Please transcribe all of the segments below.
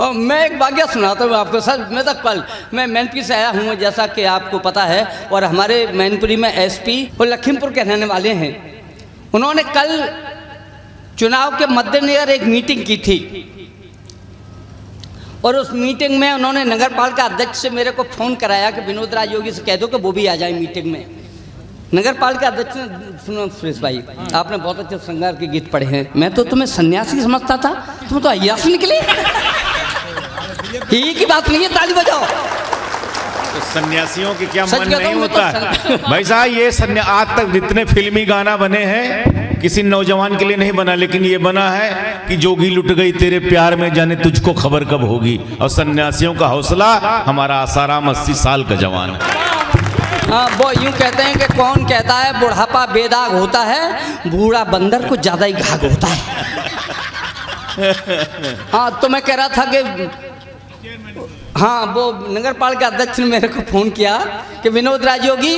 और मैं एक वाक़या सुनाता हूँ आपको सर। मैं तो कल मैं मैनपुरी से आया हूँ, जैसा कि आपको पता है, और हमारे मैनपुरी में एसपी और लखीमपुर के रहने वाले हैं। उन्होंने कल चुनाव के मद्देनजर एक मीटिंग की थी, और उस मीटिंग में उन्होंने नगर पालिका अध्यक्ष से मेरे को फ़ोन कराया कि विनोद राज योगी से कह दो कि वो भी आ जाए मीटिंग में। नगर पालिका अध्यक्ष ने, सुनो सुरेश भाई, आपने बहुत अच्छे श्रृंगार के गीत पढ़े हैं, मैं तो तुम्हें सन्यासी समझता था, तुम तो अय्यासी निकले। ही की बात नहीं है, ताली बजाओ। तो सन्यासियों की क्या मन नहीं होता है भाई साहब। ये आज तक जितने फिल्मी गाना बने हैं किसी नौजवान के लिए नहीं बना, लेकिन ये बना है कि जोगी लुट गई तेरे प्यार में, जाने तुझको खबर कब होगी। और सन्यासियों का हौसला हमारा आसाराम 80 साल का जवान है। हाँ, वो यूँ कहते हैं कि कौन कहता है बुढ़ापा बेदाग होता है, बूढ़ा बंदर को ज़्यादा ही घाघ होता है। हाँ, तो मैं कह रहा था कि हाँ, वो नगर पालिका अध्यक्ष ने मेरे को फ़ोन किया कि विनोद राज योगी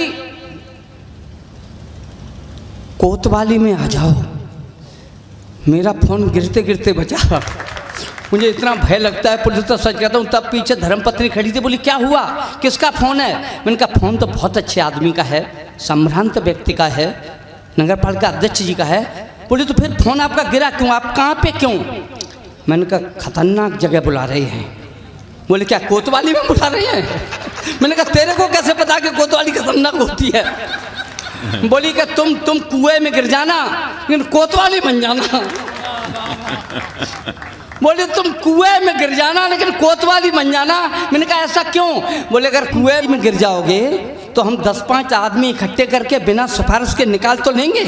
कोतवाली में आ जाओ। मेरा फ़ोन गिरते गिरते बचा। मुझे इतना भय लगता है, पुलिस तो सच कहता हूँ। तब पीछे धर्मपत्नी खड़ी थी, बोली क्या हुआ, किसका फ़ोन है? मैंने कहा फ़ोन तो बहुत अच्छे आदमी का है, संभ्रांत व्यक्ति का है, नगर पालिका अध्यक्ष जी का है। बोली तो फिर फ़ोन आपका गिरा क्यों, आप कहाँ पे क्यों? मैंने कहा खतरनाक जगह बुला रहे हैं। बोले क्या कोतवाली में बुला रहे हैं? मैंने कहा तेरे को कैसे पता कि कोतवाली खतरनाक होती है? बोली कि तुम कुएं में गिर जाना लेकिन कोतवाली बन जाना। बोले तुम कुएं में गिर जाना लेकिन कोतवाली बन जाना। मैंने कहा ऐसा क्यों? बोले अगर कुएं में गिर जाओगे तो हम 10-5 आदमी इकट्ठे करके बिना सिफारिश के निकाल तो लेंगे।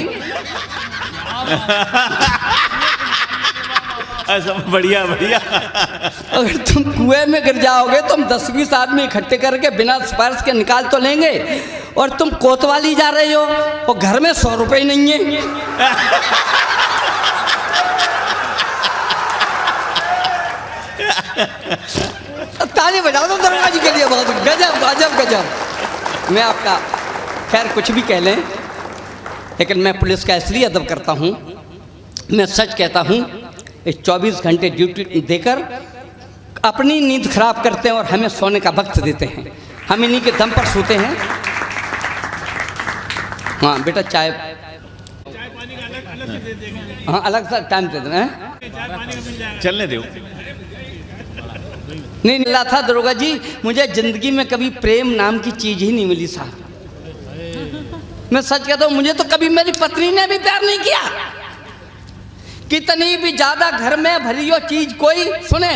ऐसा बढ़िया बढ़िया। अगर तुम कुएं में गिर जाओगे तो हम 10-20 आदमी इकट्ठे करके बिना सिफारिश के निकाल तो लेंगे, और तुम कोतवाली जा रहे हो और घर में 100 रुपये नहीं है। ताली बजाओ तो दरोगा जी के लिए। बहुत गजब गजब गजब। मैं आपका खैर कुछ भी कह लें, लेकिन मैं पुलिस का इसलिए अदब करता हूँ, मैं सच कहता हूँ। 24 घंटे ड्यूटी देकर अपनी नींद खराब करते हैं और हमें सोने का वक्त देते हैं। हम इन्हीं के दम पर सोते हैं। हाँ बेटा, चाय पानी का अलग से दे देंगे। हाँ, अलग सा टाइम दे देना। चलने दो। नहीं मिला था दरोगा जी, मुझे जिंदगी में कभी प्रेम नाम की चीज ही नहीं मिली साहब। मैं सच कहता हूँ, मुझे तो कभी मेरी पत्नी ने भी प्यार नहीं किया। कितनी भी ज्यादा घर में भरी हो चीज कोई, सुने,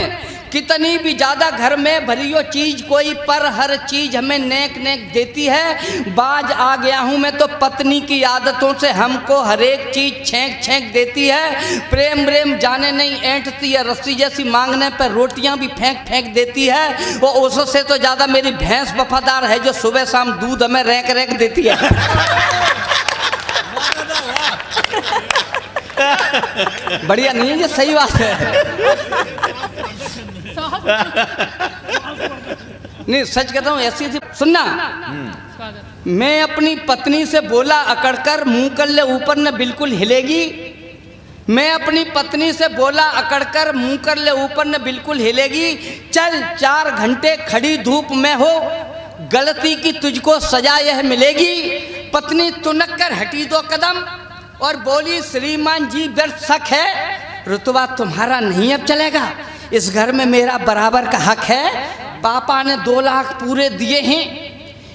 कितनी भी ज्यादा घर में भरी हो चीज कोई, पर हर चीज हमें नेक नेक देती है। बाज आ गया हूं मैं तो पत्नी की आदतों से, हमको हर एक चीज छेंक छेंक देती है। प्रेम प्रेम जाने नहीं ऐंठती है, रस्सी जैसी मांगने पर रोटियां भी फेंक फेंक देती है। वो उससे तो ज्यादा मेरी भैंस वफादार है, जो सुबह शाम दूध हमें रैंक रैंक देती है। बढ़िया नहीं है, ये सही बात है। नहीं सच कहता हूँ, ऐसी थी। सुनना, मैं अपनी पत्नी से बोला अकड़कर, मुंह कर ले ऊपर न बिल्कुल हिलेगी। मैं अपनी पत्नी से बोला अकड़कर, मुंह कर ले ऊपर न बिल्कुल हिलेगी। चल 4 घंटे खड़ी धूप में हो, गलती की तुझको सजा यह मिलेगी। पत्नी तुनक कर हटी 2 कदम और बोली श्रीमान जी व्यर्थ शक है, रुतबा तुम्हारा नहीं अब चलेगा, इस घर में मेरा बराबर का हक है। पापा ने 2 लाख पूरे दिए हैं,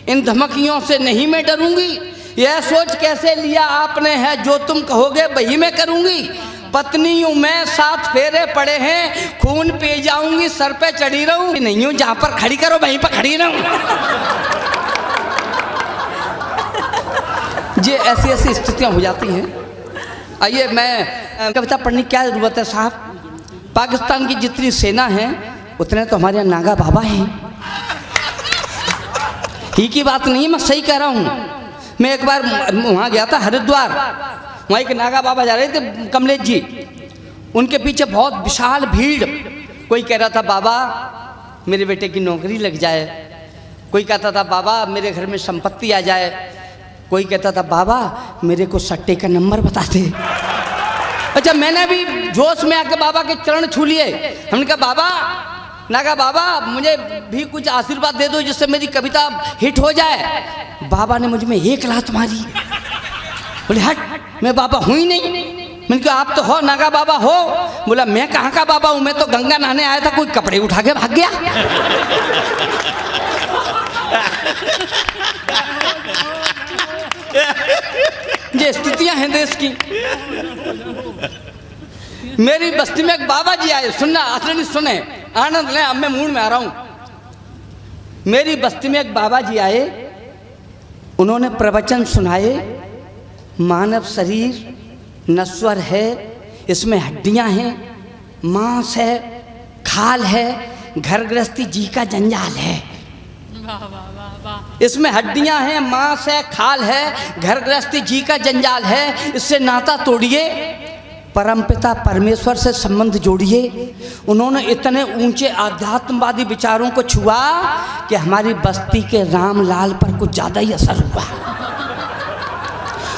इन धमकियों से नहीं मैं डरूंगी। यह सोच कैसे लिया आपने है, जो तुम कहोगे वही मैं करूंगी। पत्नी हूँ मैं, 7 फेरे पड़े हैं, खून पी जाऊंगी, सर पे चढ़ी रहूं नहीं हूँ, जहाँ पर खड़ी करो वहीं पर खड़ी रहूं। ये ऐसी ऐसी स्थितियाँ हो जाती हैं। आइए, मैं कविता पढ़ने की क्या ज़रूरत है साहब। पाकिस्तान की जितनी सेना है उतने तो हमारे यहाँ नागा बाबा हैं। ही की बात नहीं है, मैं सही कह रहा हूँ। मैं एक बार वहाँ गया था हरिद्वार, वहाँ एक नागा बाबा जा रहे थे, कमलेश जी। उनके पीछे बहुत विशाल भीड़। कोई कह रहा था बाबा मेरे बेटे की नौकरी लग जाए, कोई कहता था बाबा मेरे घर में संपत्ति आ जाए, कोई कहता था बाबा मेरे को सट्टे का नंबर बता दे। अच्छा, मैंने भी जोश में आके बाबा के चरण छू लिए। हमने कहा बाबा नागा बाबा मुझे भी कुछ आशीर्वाद दे दो जिससे मेरी कविता हिट हो जाए। बाबा ने मुझ में एक लात मारी, बोले हट, मैं बाबा हूँ ही नहीं। मैंने कहा आप तो हो नागा बाबा हो। बोला मैं कहाँ का बाबा हूँ, मैं तो गंगा नहाने आया था, कोई कपड़े उठा के भाग गया। ये स्थितियां हैं देश की। मेरी बस्ती में एक बाबा जी आए, सुनना असली सुने, आनंद लें, अब मैं मूड में आ रहा हूं। मेरी बस्ती में एक बाबा जी आए, उन्होंने प्रवचन सुनाए। मानव शरीर नश्वर है, इसमें हड्डियां हैं, मांस है, खाल है, घर गृहस्थी जी का जंजाल है। इसमें हड्डियां हैं, मांस है, खाल है, घर गृहस्थी जी का जंजाल है। इससे नाता तोड़िए, परमपिता परमेश्वर से संबंध जोड़िए। उन्होंने इतने ऊंचे आध्यात्मवादी विचारों को छुआ कि हमारी बस्ती के रामलाल पर कुछ ज्यादा ही असर हुआ।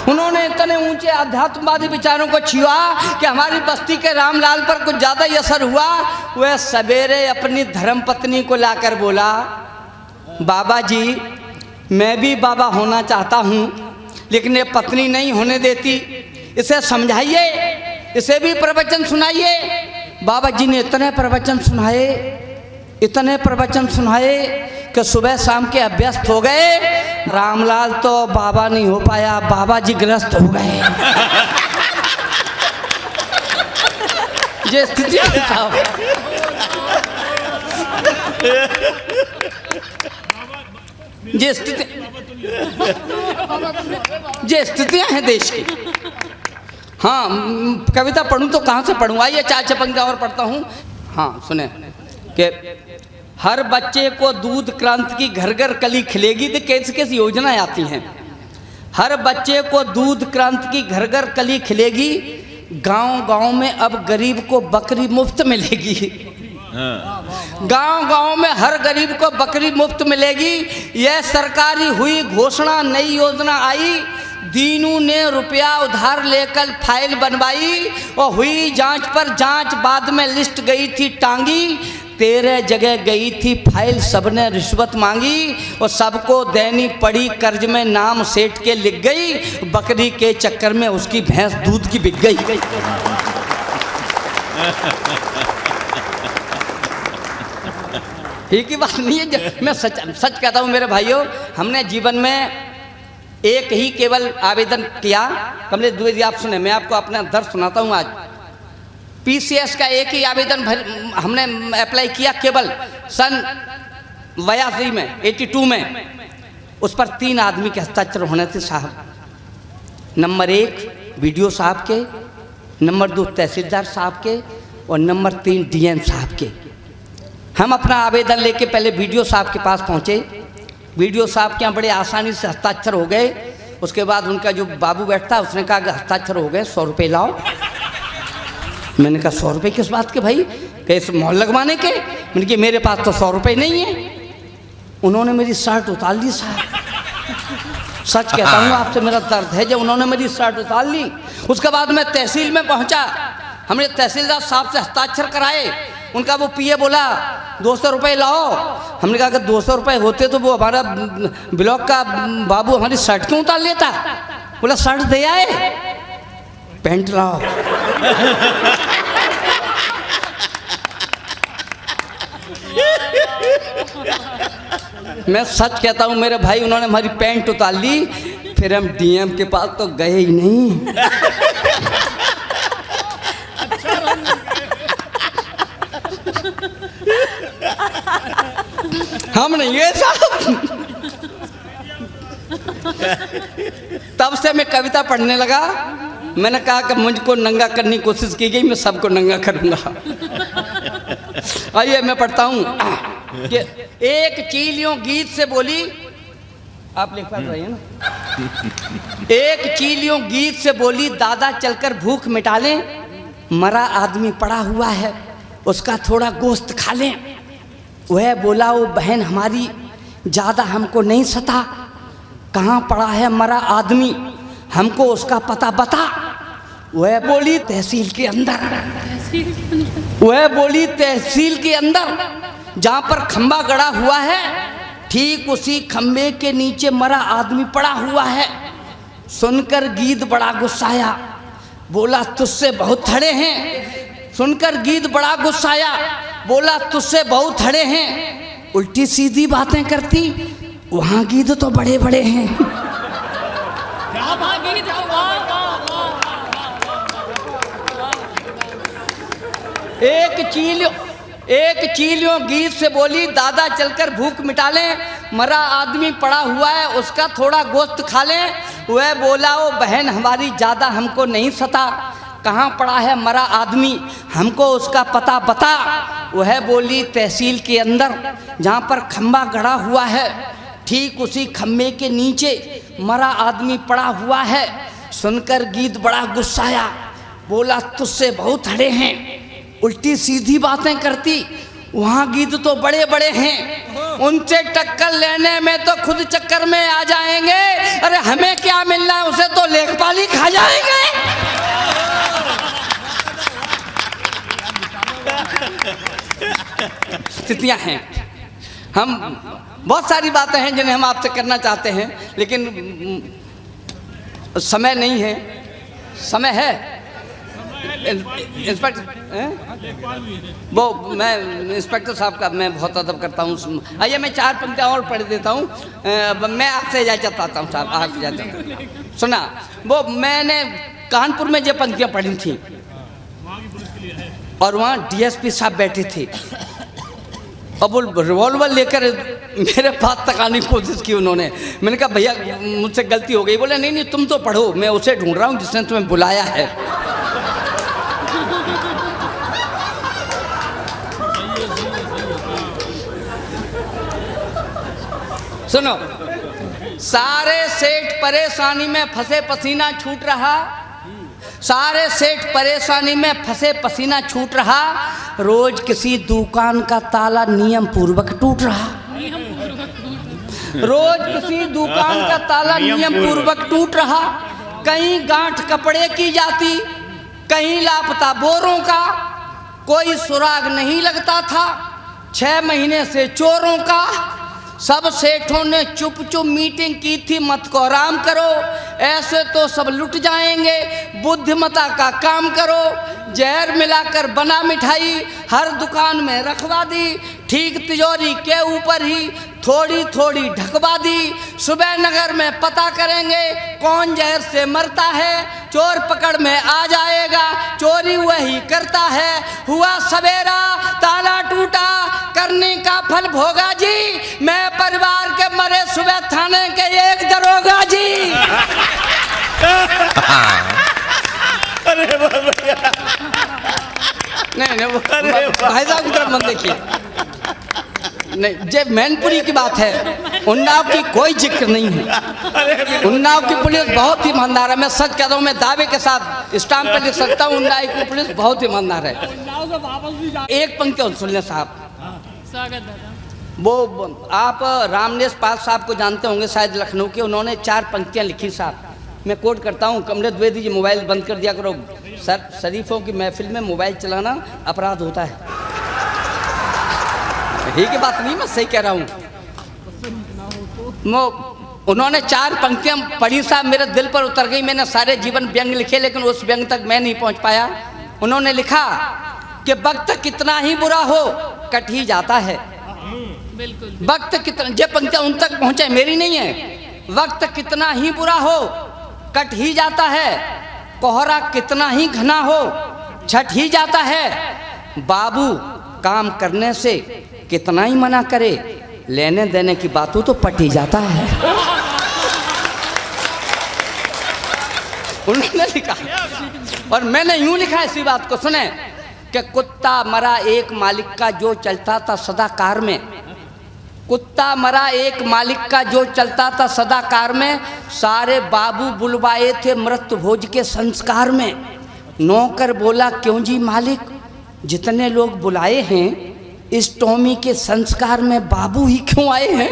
उन्होंने इतने ऊंचे आध्यात्मवादी विचारों को छुआ कि हमारी बस्ती के रामलाल पर कुछ ज्यादा ही असर हुआ। वह सवेरे अपनी धर्मपत्नी को लाकर बोला, बाबा जी मैं भी बाबा होना चाहता हूँ, लेकिन ये पत्नी नहीं होने देती, इसे समझाइए, इसे भी प्रवचन सुनाइए। बाबा जी ने इतने प्रवचन सुनाए, इतने प्रवचन सुनाए कि सुबह शाम के अभ्यस्त हो गए। रामलाल तो बाबा नहीं हो पाया, बाबा जी ग्रस्त हो गए। ये स्थिति ये स्थितियां हैं देश की। हाँ कविता पढ़ूं तो कहाँ से पढ़ूं, आइए चार पंक्तियां और पढ़ता हूँ। हाँ सुने कि हर बच्चे को दूध क्रांति की घर घर कली खिलेगी। तो कैसी कैसी योजनाएं आती हैं। हर बच्चे को दूध क्रांति की घर घर कली खिलेगी, गांव गांव में अब गरीब को बकरी मुफ्त मिलेगी। गांव गांव में हर गरीब को बकरी मुफ्त मिलेगी। यह सरकारी हुई घोषणा, नई योजना आई। दीनू ने रुपया उधार लेकर फाइल बनवाई और हुई जांच पर जांच, बाद में लिस्ट गई थी टांगी। 13 जगह गई थी फाइल, सबने रिश्वत मांगी और सबको देनी पड़ी कर्ज में, नाम सेठ के लिख गई। बकरी के चक्कर में उसकी भैंस दूध की बिक गई। ठीक ही बात नहीं है, मैं सच कहता हूँ मेरे भाइयों। हमने जीवन में एक ही केवल आवेदन किया। कमलेश द्विवेदी आप सुने, मैं आपको अपना दर्द सुनाता हूँ। आज पीसीएस का एक ही आवेदन हमने अप्लाई किया केवल सन 82 में, 82 में। उस पर 3 आदमी के हस्ताक्षर होने थे साहब। नंबर 1 बीडीओ साहब के, नंबर 2 तहसीलदार साहब के और नंबर 3 डीएम साहब के। हम अपना आवेदन लेके पहले बीडीओ साहब के पास पहुँचे। बीडीओ साहब के यहाँ बड़े आसानी से हस्ताक्षर हो गए। उसके बाद उनका जो बाबू बैठता उसने कहा कि हस्ताक्षर हो गए, 100 रुपये लाओ। मैंने कहा 100 रुपये किस बात के भाई, कैसे मोहर लगवाने के? मैंने कहा मेरे पास तो 100 रुपये नहीं है। उन्होंने मेरी शर्ट उतार ली साहब। सच कहता हूँ आपसे, मेरा दर्द है। जब उन्होंने मेरी शर्ट उतार ली, उसके बाद मैं तहसील में पहुँचा। हमने तहसीलदार साहब से हस्ताक्षर कराए। उनका वो पीए बोला 200 रुपये लाओ। हमने कहा कि 200 रुपये होते तो वो हमारा ब्लॉक का बाबू हमारी शर्ट क्यों उतार लेता? बोला शर्ट दे आए, पैंट लाओ। मैं सच कहता हूँ मेरे भाई, उन्होंने हमारी पैंट उतार ली। फिर हम डीएम के पास तो गए ही नहीं। हम नहीं है साहब। तब से मैं कविता पढ़ने लगा। मैंने कहा कि मुझको नंगा करने की कोशिश की गई, मैं सबको नंगा करूंगा। आइए मैं पढ़ता हूँ कि एक चील यूं गीत से बोली, आप लिख पा रहे हैं ना। एक चील यूं गीत से बोली, दादा चलकर भूख मिटा लें, मरा आदमी पड़ा हुआ है उसका थोड़ा गोश्त खा लें। वह बोला वो बहन हमारी ज़्यादा हमको नहीं सता, कहाँ पड़ा है मरा आदमी, हमको उसका पता बता। वह बोली तहसील के अंदर। वह बोली तहसील के अंदर। जहाँ पर खंबा गड़ा हुआ है ठीक उसी खंबे के नीचे मरा आदमी पड़ा हुआ है। सुनकर गिद्ध बड़ा गुस्साया, बोला तुझसे बहुत थड़े हैं। सुनकर गिद्ध बड़ा गुस्साया, बोला तुझसे बहुत थड़े हैं। उल्टी सीधी बातें करती, वहाँ गिद्ध तो बड़े बड़े हैं। एक चीलियों गिद्ध से बोली, दादा चलकर भूख मिटा लें, मरा आदमी पड़ा हुआ है उसका थोड़ा गोश्त खा लें। वह बोला, ओ बहन हमारी ज़्यादा हमको नहीं सता, कहाँ पड़ा है मरा आदमी, हमको उसका पता बता। वह बोली, तहसील के अंदर जहाँ पर खंबा गड़ा हुआ है ठीक उसी खंबे के नीचे मरा आदमी पड़ा हुआ है। सुनकर गिद्ध बड़ा गुस्साया, बोला तुझसे बहुत हड़े हैं। उल्टी सीधी बातें करती, वहाँ गिद्ध तो बड़े बड़े हैं, उनसे टक्कर लेने में तो खुद चक्कर में आ जाएंगे। अरे हमें क्या मिलना है, उसे तो लेखपाल ही खा जाएंगे। स्थितियां हैं। हम बहुत सारी बातें हैं जिन्हें हम आपसे करना चाहते हैं, लेकिन समय नहीं है। समय है इंस्पेक्टर, वो मैं इंस्पेक्टर साहब का मैं बहुत अदब करता हूँ। आइए मैं 4 पंक्तियाँ और पढ़ देता हूँ। मैं आपसे इजाज़त चाहता हूँ साहब, आपसे इजाज़त। सुना, वो मैंने कानपुर में जो पंक्तियाँ पढ़ी थी और वहाँ डीएसपी साहब बैठे थे, अब वो रिवॉल्वर लेकर मेरे पास तक आने की कोशिश की उन्होंने। मैंने कहा भैया मुझसे गलती हो गई। बोले नहीं नहीं तुम तो पढ़ो, मैं उसे ढूंढ रहा हूँ जिसने तुम्हें बुलाया है। सुनो, सारे सेठ परेशानी में फंसे पसीना छूट रहा, सारे सेठ परेशानी में फंसे पसीना छूट रहा। रोज किसी दुकान का ताला नियम पूर्वक टूट रहा, रोज किसी दुकान का ताला नियम पूर्वक टूट रहा। कहीं गांठ कपड़े की जाती, कहीं लापता बोरों का, कोई सुराग नहीं लगता था। 6 महीने से चोरों का। सब सेठों ने चुप चुप मीटिंग की थी, मत को आराम करो, ऐसे तो सब लुट जाएंगे, बुद्धिमता का काम करो। जहर मिलाकर बना मिठाई हर दुकान में रखवा दी, ठीक तिजोरी के ऊपर ही थोड़ी थोड़ी ढकवा दी। सुबह नगर में पता करेंगे कौन जहर से मरता है, चोर पकड़ में आ जाएगा, चोरी वही करता है। हुआ सवेरा ताला टूटा, करने का फल भोगा जी, मैं परिवार के मरे सुबह थाने के एक दरोगा जी। अरे भैया, नहीं वो भाई साहब की तरफ मत देखिए। नहीं, जब मैनपुरी की बात है, उन्नाव की कोई जिक्र नहीं है। उन्नाव की पुलिस बहुत ईमानदार है, मैं सच कह रहा हूँ, मैं दावे के साथ स्टाम्प पे लिख सकता हूँ, उन्नाव की पुलिस बहुत ईमानदार है। एक पंक्ति और सुन लें साहब। वो आप रामनेश पाल साहब को जानते होंगे शायद, लखनऊ के, उन्होंने 4 पंक्तियाँ लिखी साहब, मैं कोट करता हूँ। कमलेश द्विवेदी जी मोबाइल बंद कर दिया करो, शरीफों की महफिल में मोबाइल चलाना अपराध होता है। यही की बात नहीं, मैं सही कह रहा हूँ। उन्होंने 4 पंक्तियाँ पढ़ी साहब, मेरे दिल पर उतर गई। मैंने सारे जीवन व्यंग लिखे, लेकिन उस व्यंग तक मैं नहीं पहुँच पाया। उन्होंने लिखा कि वक्त कितना ही बुरा हो कट ही जाता है। वक्त कितना, ये पंक्तियाँ उन तक पहुँचे, मेरी नहीं है। वक्त कितना ही बुरा हो कट ही जाता है, कोहरा कितना ही घना हो छट ही जाता है। बाबू काम करने से कितना ही मना करे, लेने देने की बातों तो पट ही जाता है। उन्होंने लिखा, और मैंने यूं लिखा इसी बात को, सुने कि कुत्ता मरा एक मालिक का जो चलता था सदा कार में, कुत्ता मरा एक मालिक का जो चलता था सदा कार में, सारे बाबू बुलवाए थे मृत्यु भोज के संस्कार में। नौकर बोला क्यों जी मालिक, जितने लोग बुलाए हैं इस टॉमी के संस्कार में बाबू ही क्यों आए हैं।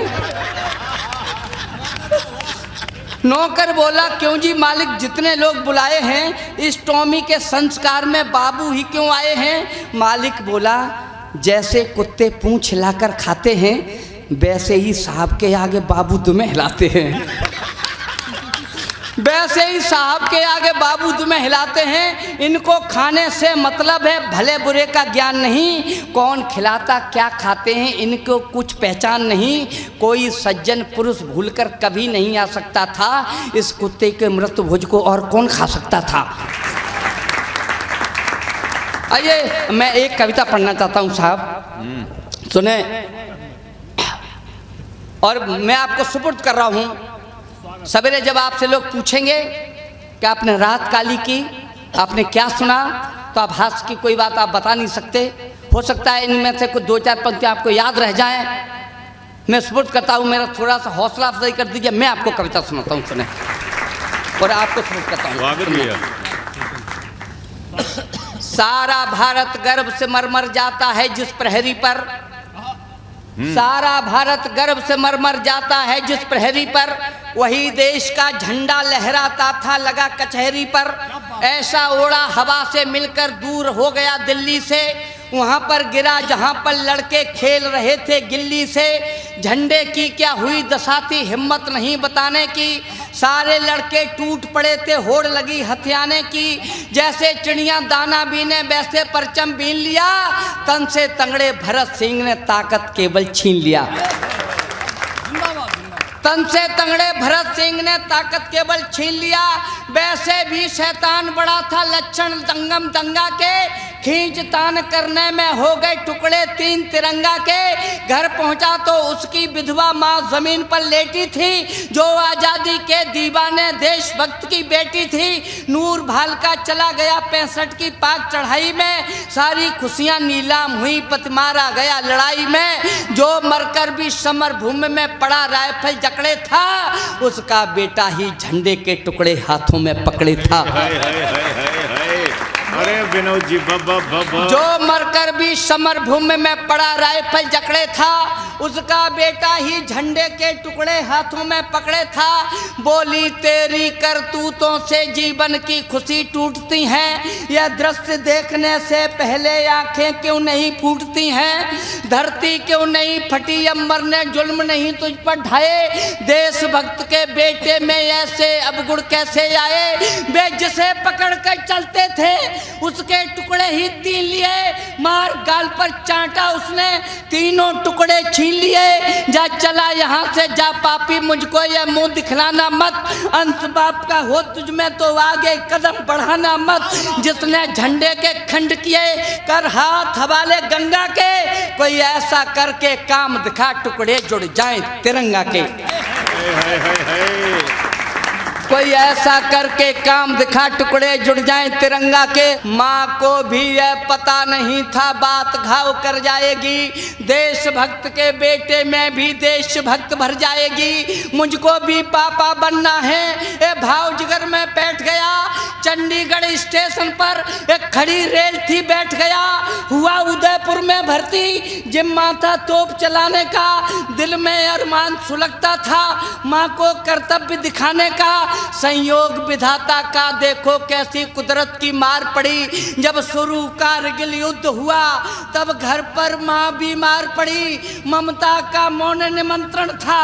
नौकर बोला क्यों जी मालिक, जितने लोग बुलाए हैं इस टॉमी के संस्कार में बाबू ही क्यों आए हैं। मालिक बोला जैसे कुत्ते पूंछ हिलाकर खाते हैं वैसे ही साहब के आगे बाबू तुम्हें हिलाते हैं, वैसे ही साहब के आगे बाबू तुम्हें हिलाते हैं। इनको खाने से मतलब है, भले बुरे का ज्ञान नहीं, कौन खिलाता क्या खाते हैं इनको कुछ पहचान नहीं। कोई सज्जन पुरुष भूलकर कभी नहीं आ सकता था, इस कुत्ते के मृत भोज को और कौन खा सकता था। आइए मैं एक कविता पढ़ना चाहता हूँ साहब, सुने, और मैं आपको सुपुर्द कर रहा हूँ। सवेरे जब आपसे लोग पूछेंगे कि आपने रात काली की, आपने क्या सुना, तो आप हास्य की कोई बात आप बता नहीं सकते। हो सकता है इनमें से कुछ 2-4 पंक्तियाँ आपको याद रह जाएं। मैं सुपुर्द करता हूँ, मेरा थोड़ा सा हौसला अफजाई कर दीजिए। मैं आपको कविता सुनाता हूँ, सुने, और आपको सुपुर्द करता हूँ। सारा भारत गर्व से मरमर जाता है जिस प्रहरी पर, सारा भारत गर्व से मरमर जाता है जिस प्रहरी पर, वही देश का झंडा लहराता था लगा कचहरी पर। ऐसा ओढ़ा हवा से मिलकर दूर हो गया दिल्ली से, वहाँ पर गिरा जहाँ पर लड़के खेल रहे थे गिल्ली से। झंडे की क्या हुई दशा थी हिम्मत नहीं बताने की, सारे लड़के टूट पड़े थे होड़ लगी हथियाने की। जैसे चिड़िया दाना बीने वैसे परचम बीन लिया, तन से तंगड़े भरत सिंह ने ताकत केवल छीन लिया। तन से तंगड़े भरत सिंह ने ताकत केवल छीन लिया। वैसे भी शैतान बड़ा था लक्षण दंगम दंगा के, खींच तान करने में हो गए टुकड़े 3 तिरंगा के। घर पहुंचा तो उसकी विधवा माँ जमीन पर लेटी थी, जो आजादी के दीवाने देशभक्त की बेटी थी। नूर भालका चला गया 65 की पाक चढ़ाई में, सारी खुशियां नीलाम हुई पतमारा गया लड़ाई में। जो मरकर भी समर भूमि में पड़ा राइफल जकड़े था, उसका बेटा ही झंडे के टुकड़े हाथों में पकड़े था। अरे विनोद जी, जो मरकर भी समर भूमि में पड़ा राइफल जकड़े था, उसका बेटा ही झंडे के टुकड़े हाथों में पकड़े था। बोली तेरी करतूतों से जीवन की खुशी टूटती हैं, यह दृश्य देखने से पहले आंखें क्यों नहीं फूटती हैं। धरती क्यों नहीं फटी, अम्बर ने जुल्म नहीं तुझ पर ढाए। देशभक्त के बेटे में ऐसे अवगुण कैसे आए। वे जिसे पकड़ कर चलते थे उसके टुकड़े ही 3 लिए, मार गाल पर चांटा उसने 3 टुकड़े छीन लिए। जा चला यहाँ से जा पापी, मुझको यह मुंह दिखलाना मत। अंश बाप का हो तुझ में तो आगे कदम बढ़ाना मत। जिसने झंडे के खंड किए कर हाथ हवाले गंगा के, कोई ऐसा करके काम दिखा टुकड़े जुड़ जाएं तिरंगा के। कोई ऐसा करके काम दिखा टुकड़े जुड़ जाएं तिरंगा के। माँ को भी यह पता नहीं था बात घाव कर जाएगी, देशभक्त के बेटे में भी देशभक्त भर जाएगी। मुझको भी पापा बनना है ए भाव जिगर में बैठ गया। चंडीगढ़ स्टेशन पर एक खड़ी रेल थी बैठ गया। हुआ उदयपुर में भर्ती, जिम्मा था तोप चलाने का। दिल में अरमान सुलगता था माँ को कर्तव्य दिखाने का। संयोग विधाता का देखो कैसी कुदरत की मार पड़ी। जब शुरू कारगिल युद्ध हुआ तब घर पर माँ बीमार पड़ी। ममता का मौन निमंत्रण था,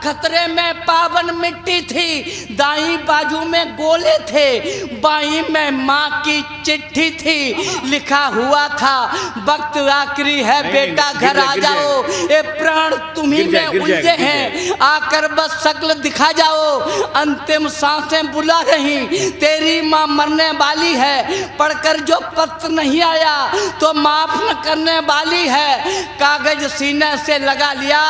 खतरे में पावन मिट्टी थी। दाई बाजू में गोले थे, बाई में माँ की चिट्ठी थी। लिखा हुआ था वक्त आखिरी है बेटा घर आ जाओ। ये प्राण तुम्ही में उलझे हैं, आकर बस शक्ल दिखा जाओ। अंतिम सांसें बुला रही, तेरी माँ मरने वाली है। पढ़कर जो पत्र नहीं आया तो माफ न करने वाली है। कागज सीने से लगा लिया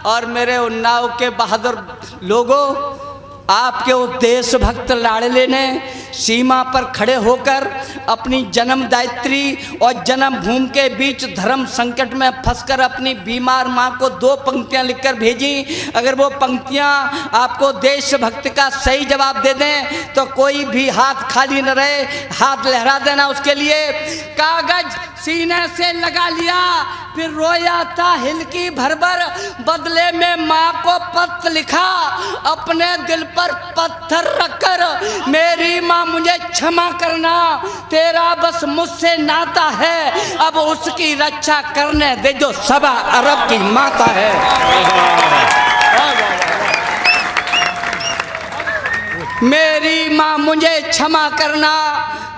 और मेरे उन्नाव के बहादुर लोगों, आपके उस देशभक्त लाडले ने सीमा पर खड़े होकर अपनी जन्मदायित्री और जन्मभूमि के बीच धर्म संकट में फंसकर अपनी बीमार माँ को 2 पंक्तियाँ लिखकर भेजी। अगर वो पंक्तियाँ आपको देशभक्त का सही जवाब दे दें तो कोई भी हाथ खाली न रहे, हाथ लहरा देना उसके लिए। कागज सीने से लगा लिया, फिर रोया था हिलकी भर भर, बदले में माँ को पत्र लिखा अपने दिल पर पत्थर रखकर, मेरी माँ मुझे क्षमा करना, तेरा बस मुझसे नाता है, अब उसकी रक्षा करने दे जो सबा अरब की माता है। मेरी माँ मुझे क्षमा करना,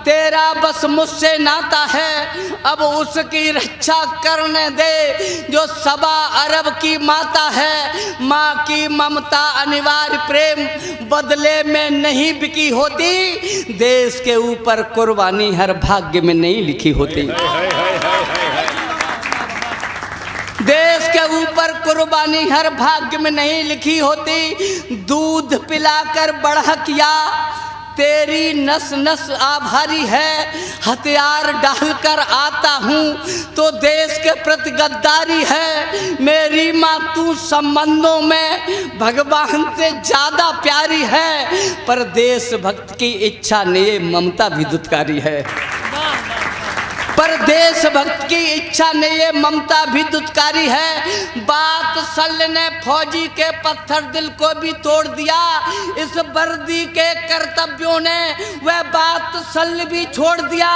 तेरा बस मुझसे नाता है, अब उसकी रक्षा करने दे जो सबा अरब की माता है। माँ की ममता अनिवार्य प्रेम बदले में नहीं बिकी होती, देश के ऊपर कुर्बानी हर भाग्य में नहीं लिखी होती। देश के ऊपर कुर्बानी हर भाग्य में नहीं लिखी होती। दूध पिलाकर बढ़ा किया, तेरी नस नस आभारी है, हथियार डालकर आता हूँ तो देश के प्रति गद्दारी है। मेरी माँ तू संबंधों में भगवान से ज्यादा प्यारी है, पर देशभक्त की इच्छा ने ममता भी दुत्कारी है। पर देशभक्त की इच्छा ने ये ममता भी दुत्कारी है। बात सल्ल ने फौजी के पत्थर दिल को भी तोड़ दिया, इस वर्दी के कर्तव्यों ने वह बात सल्ल भी छोड़ दिया।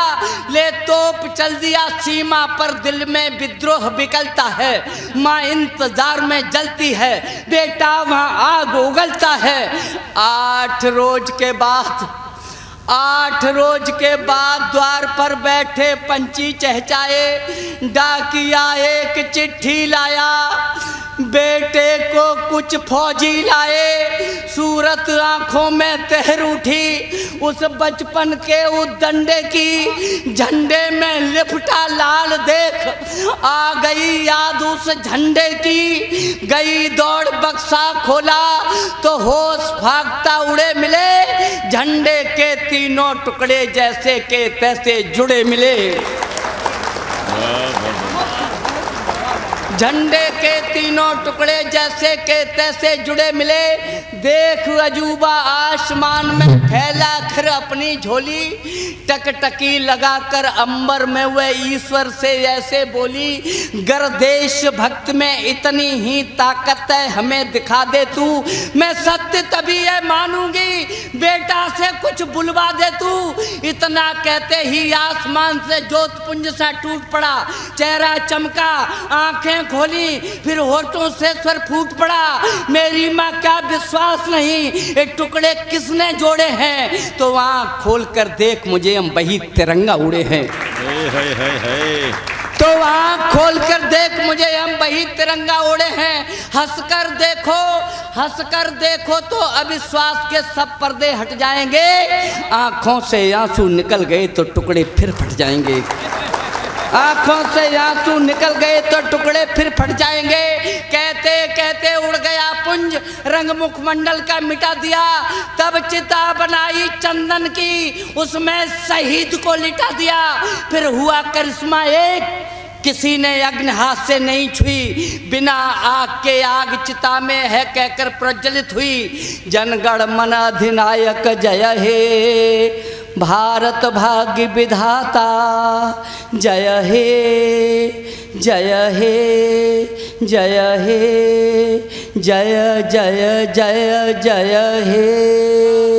ले तोप चल दिया सीमा पर, दिल में विद्रोह बिकलता है, माँ इंतजार में जलती है, बेटा वहाँ आग उगलता है। 8 रोज के बाद द्वार पर बैठे पंछी चहचाए, डाकिया एक चिट्ठी लाया, बेटे को कुछ फौजी लाए। सूरत आंखों में तहर उठी उस बचपन के उस डंडे की, झंडे में लिपटा लाल देख आ गई याद उस झंडे की। गई दौड़ बक्सा खोला तो होश भागता उड़े मिले, झंडे के तीनों टुकड़े जैसे के तैसे जुड़े मिले। झंडे के तीनों टुकड़े जैसे के तैसे जुड़े मिले। देख अजूबा आसमान में फैला कर अपनी झोली, टकटकी लगाकर अंबर में वह ईश्वर से ऐसे बोली, गर देश भक्त में इतनी ही ताकत है हमें दिखा दे तू, मैं सत्य तभी है मानूंगी, बेटा से कुछ बुलवा दे तू। इतना कहते ही आसमान से ज्योतपुंज सा टूट पड़ा, चेहरा चमका, आंखें खोली, फिर होठों से स्वर फूट पड़ा। मेरी माँ क्या विश्वास नहीं, एक टुकड़े किसने जोड़े हैं, तो आँख खोल कर देख मुझे हम वही तिरंगा उड़े हैं। तो आँख खोल कर देख मुझे हम वही तिरंगा उड़े हैं। हंसकर देखो तो अविश्वास के सब पर्दे हट जाएंगे, आँखों से आंसू निकल गए तो टुकड़े फिर फट जाएंगे। आंखों से आंसू निकल गए तो टुकड़े फिर फट जाएंगे। कहते कहते उड़ गया पुंज, रंग मुखमंडल का मिटा दिया, तब चिता बनाई चंदन की, उसमें शहीद को लिटा दिया। फिर हुआ करिश्मा एक, किसी ने अग्नि हाथ से नहीं छुई, बिना आग के आग चिता में है कहकर प्रज्वलित हुई। जनगण मन अधिनायक जय हे, भारत भाग्य विधाता जय हे, जय हे, जय हे, जय जय जय जय हे।